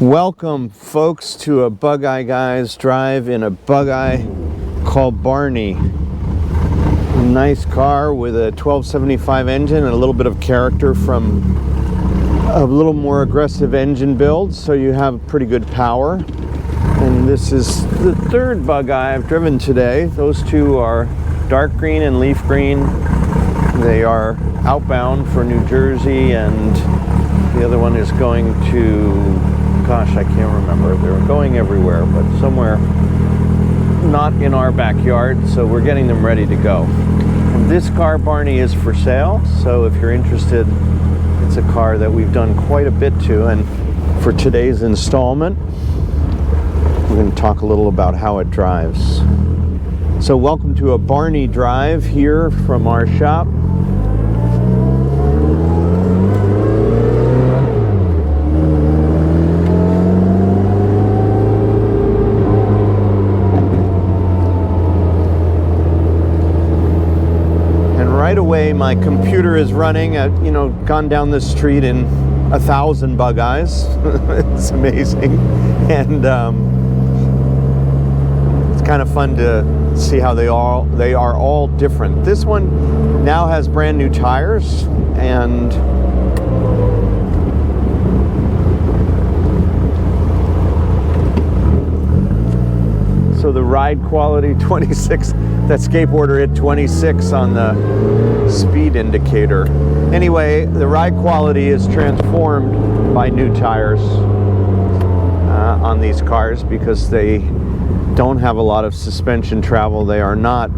Welcome, folks, to a Bugeye Guys drive in a Bugeye called Barney. Nice car with a 1275 engine and a little bit of character from a little more aggressive engine build, so you have pretty good power. And this is the third Bugeye I've driven today. Those two are dark green and leaf green. They are outbound for New Jersey, and the other one is going to, gosh, I can't remember. They're going everywhere, but somewhere not in our backyard, so we're getting them ready to go. And this car, Barney, is for sale, so if you're interested, it's a car that we've done quite a bit to. And for today's installment, we're going to talk a little about how it drives. So welcome to a Barney drive here from our shop. Right away, my computer is running. I've, gone down the street in 1,000 Bugeyes. It's amazing, and it's kind of fun to see how they are all different. This one now has brand new tires, and so the ride quality 26. That skateboarder hit 26 on the speed indicator. Anyway, the ride quality is transformed by new tires on these cars because they don't have a lot of suspension travel. They are not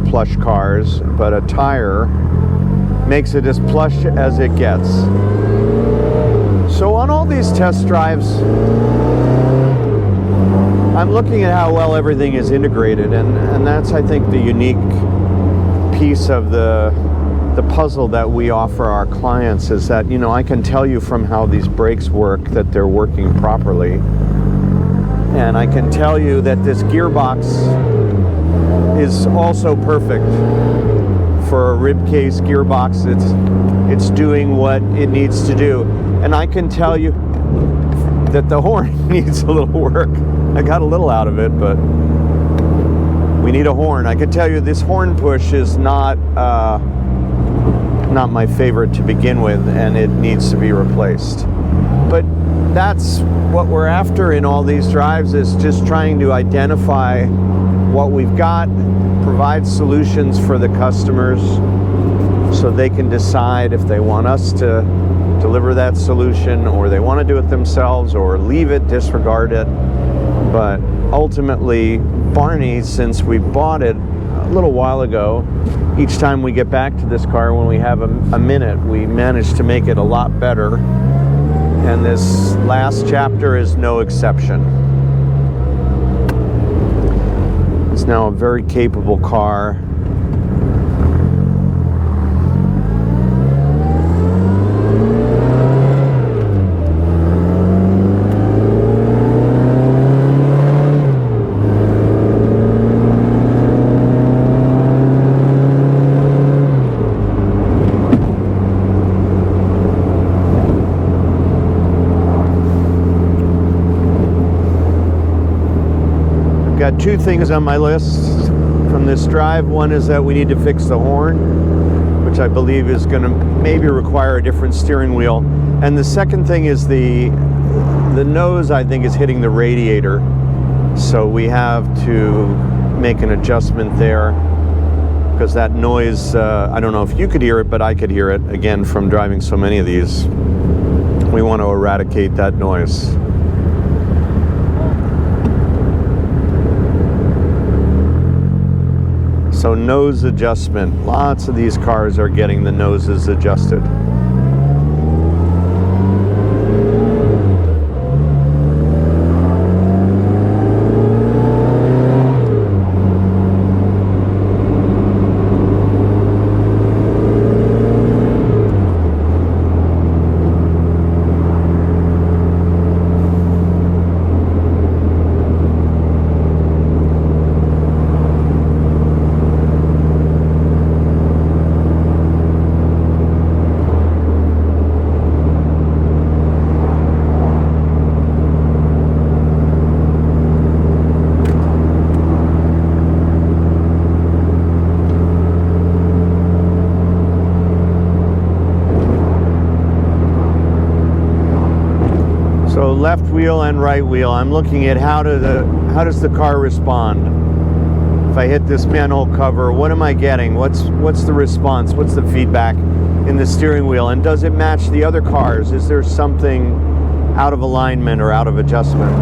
plush cars, but a tire makes it as plush as it gets. So on all these test drives, I'm looking at how well everything is integrated, and that's, I think, the unique piece of the puzzle that we offer our clients is that, I can tell you from how these brakes work that they're working properly. And I can tell you that this gearbox is also perfect for a rib case gearbox. It's doing what it needs to do. And I can tell you that the horn needs a little work. I got a little out of it, but we need a horn. I can tell you this horn push is not my favorite to begin with, and it needs to be replaced. But that's what we're after in all these drives, is just trying to identify what we've got, provide solutions for the customers so they can decide if they want us to deliver that solution, or they want to do it themselves, or leave it, disregard it. But ultimately, Barney, since we bought it a little while ago, each time we get back to this car, when we have a minute, we manage to make it a lot better. And this last chapter is no exception. It's now a very capable car. Got two things on my list from this drive. One is that we need to fix the horn, which I believe is going to maybe require a different steering wheel. And the second thing is the nose, I think, is hitting the radiator. So we have to make an adjustment there, because that noise, I don't know if you could hear it, but I could hear it, again, from driving so many of these. We want to eradicate that noise. So nose adjustment. Lots of these cars are getting the noses adjusted. So left wheel and right wheel. I'm looking at how does the car respond? If I hit this manhole cover, what am I getting? What's the response? What's the feedback in the steering wheel? And does it match the other cars? Is there something out of alignment or out of adjustment?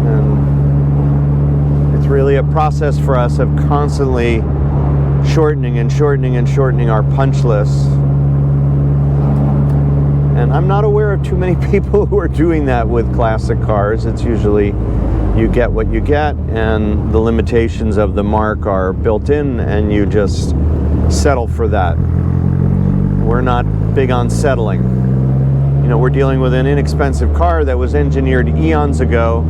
And it's really a process for us of constantly shortening and shortening and shortening our punch list. And I'm not aware of too many people who are doing that with classic cars. It's usually you get what you get, and the limitations of the mark are built in, and you just settle for that. We're not big on settling. You know, we're dealing with an inexpensive car that was engineered eons ago,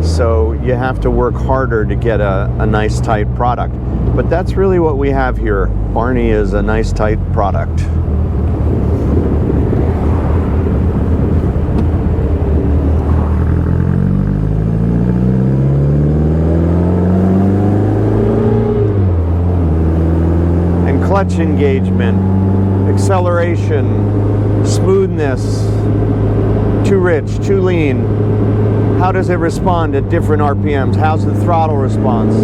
so you have to work harder to get a nice, tight product. But that's really what we have here. Barney is a nice, tight product. Clutch engagement, acceleration, smoothness, too rich, too lean. How does it respond at different RPMs? How's the throttle response?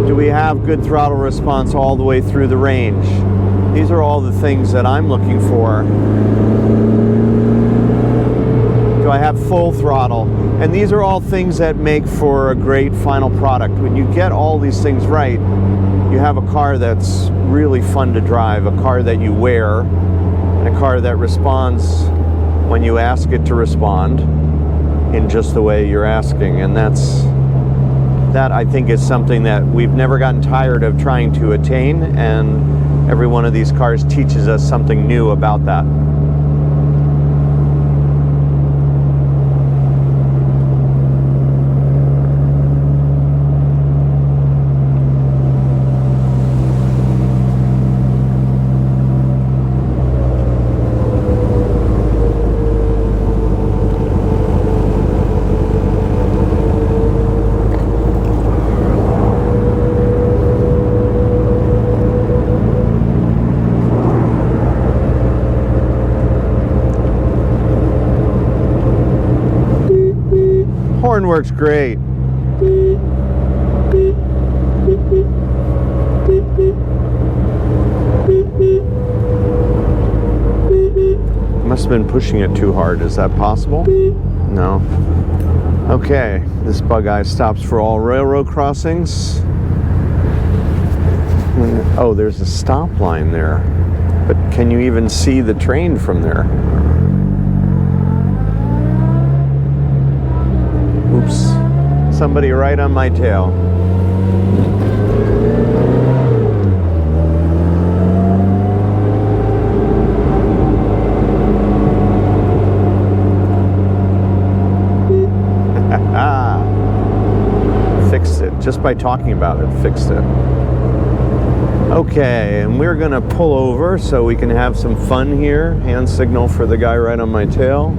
Do we have good throttle response all the way through the range? These are all the things that I'm looking for. Do I have full throttle? And these are all things that make for a great final product. When you get all these things right, you have a car that's really fun to drive, a car that you wear, and a car that responds when you ask it to respond in just the way you're asking. And that I think is something that we've never gotten tired of trying to attain, and every one of these cars teaches us something new about that. Horn works great. Must have been pushing it too hard. Is that possible? No. Okay, this Bugeye stops for all railroad crossings. Oh, there's a stop line there. But can you even see the train from there? Oops. Somebody right on my tail. Fixed it. Just by talking about it, fixed it. Okay, and we're gonna pull over so we can have some fun here. Hand signal for the guy right on my tail.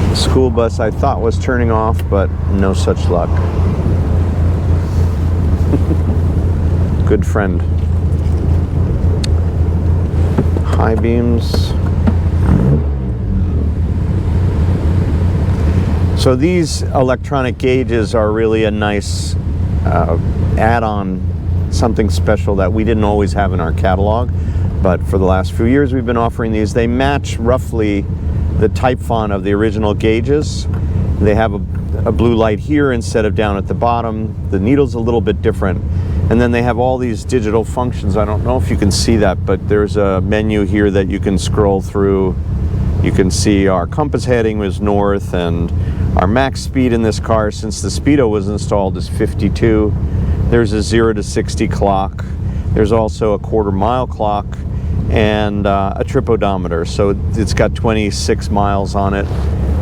The school bus I thought was turning off, but no such luck. Good friend. High beams. So these electronic gauges are really a nice add-on, something special that we didn't always have in our catalog, but for the last few years we've been offering these. They match roughly the type font of the original gauges. They have a blue light here instead of down at the bottom. The needle's a little bit different. And then they have all these digital functions. I don't know if you can see that, but there's a menu here that you can scroll through. You can see our compass heading was north, and our max speed in this car since the Speedo was installed is 52. There's a 0 to 60 clock. There's also a quarter-mile clock and a trip odometer. So it's got 26 miles on it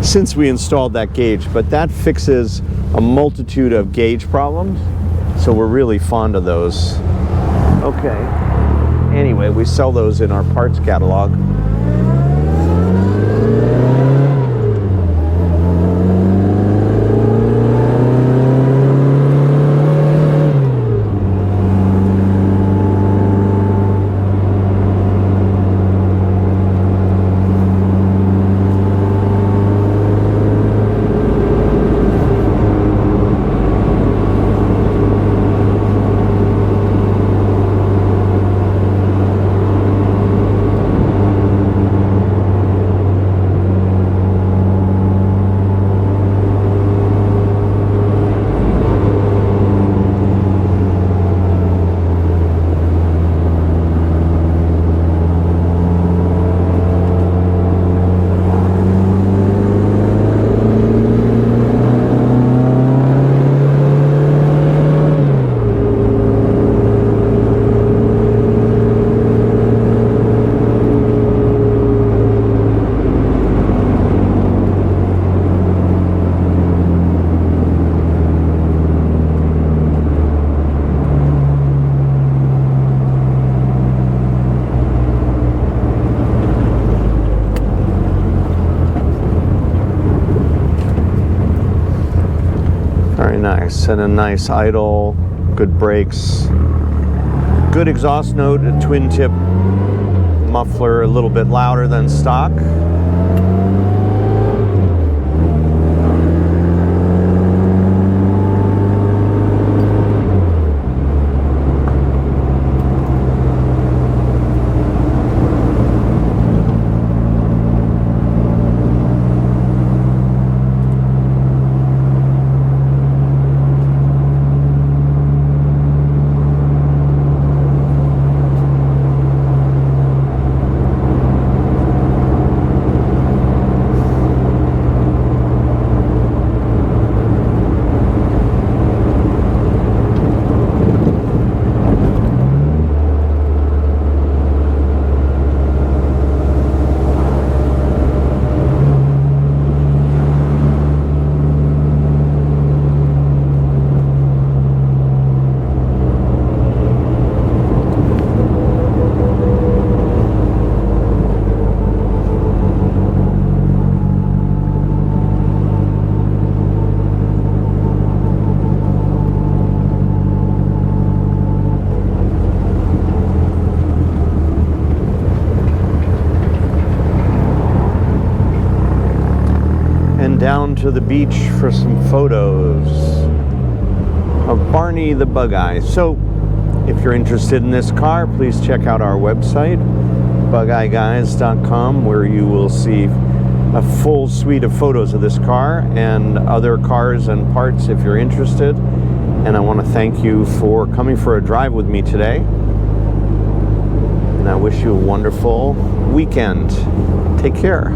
since we installed that gauge. But that fixes a multitude of gauge problems. So we're really fond of those. Okay. Anyway, we sell those in our parts catalog. nice, and a nice idle, good brakes, good exhaust note, a twin tip muffler, a little bit louder than stock. Down to the beach for some photos of Barney the Bugeye. So if you're interested in this car, please check out our website, bugeyeguys.com, where you will see a full suite of photos of this car and other cars and parts if you're interested. And I want to thank you for coming for a drive with me today. And I wish you a wonderful weekend. Take care.